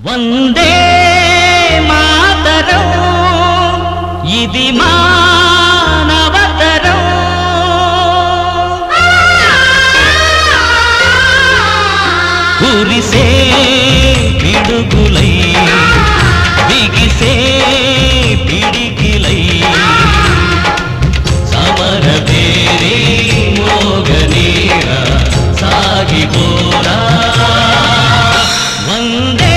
వందే మాతరం ఇది మానవతరం కురిసే పిడుగులై బిగిసే పిడికిలై సమర పేరే మోగనేరా సాగిపోరా వందే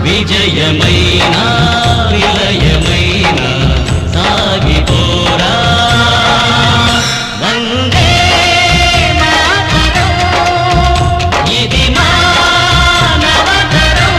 విజయమైనా విలయమైనా సాగిపోరా వందే మాతరం ఇది మానవతరం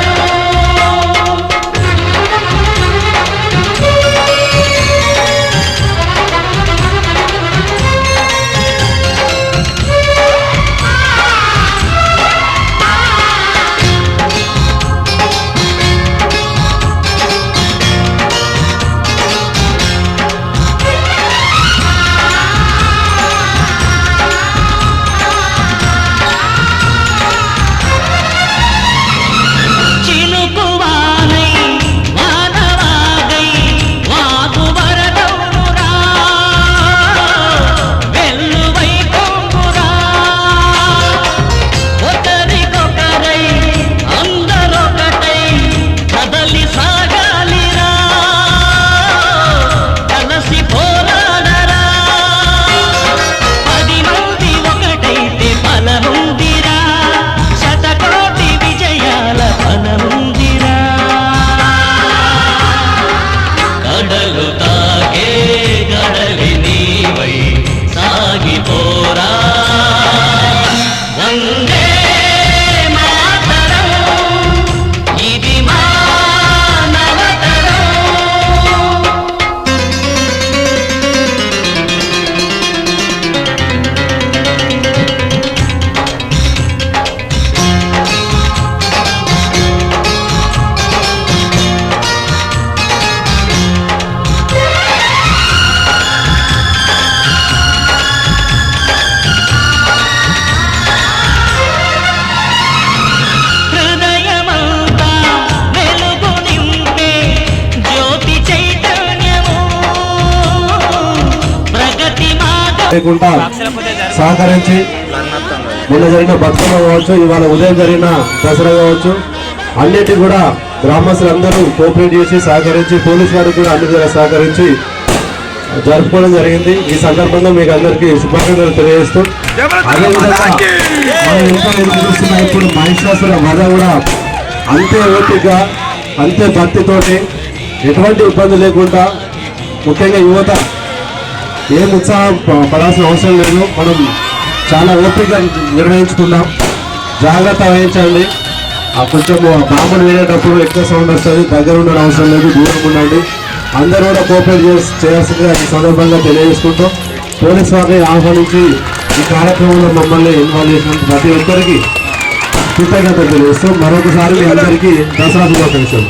లేకుండా సహకరించి మొన్న జరిగిన బతుకమ్మ కావచ్చు, ఇవాళ ఉదయం జరిగిన దసరా కావచ్చు, అన్నిటి కూడా గ్రామస్తులందరూ కోఆపరేట్ చేసి సహకరించి పోలీసు వారికి కూడా అన్ని కూడా సహకరించి జరుపుకోవడం జరిగింది. ఈ సందర్భంగా మీకు అందరికీ శుభాకాంక్షలు తెలియజేస్తూ అదేవిధంగా మనం ఇంకా ఎదురు చూస్తున్న ఇప్పుడు మహిషాసుర వధ కూడా అంతే ఓపికగా అంతే భక్తితోటి ఎటువంటి ఇబ్బంది లేకుండా ముఖ్యంగా యువత ఏం ఉత్సాహం పడాల్సిన అవసరం లేదు. మనం చాలా ఓపిక నిర్వహించుకున్నాం. జాగ్రత్త వహించండి. కొంచెం బాంబులు వేరేటప్పుడు ఎక్కువ సౌండ్ వస్తుంది. దగ్గర ఉండడం అవసరం లేదు, దూరం ఉండండి. అందరూ కూడా కోఆపరేట్ చేయాల్సిందిగా ఈ సందర్భంగా తెలియజేసుకుంటాం. పోలీస్ వారిని ఆహ్వానించి ఈ కార్యక్రమంలో మమ్మల్ని ఇన్వాల్వ్ చేసిన ప్రతి ఒక్కరికి కృతజ్ఞతలు తెలియజేస్తూ మరొకసారి మీ అందరికీ దసరా శుభాకాంక్షలు.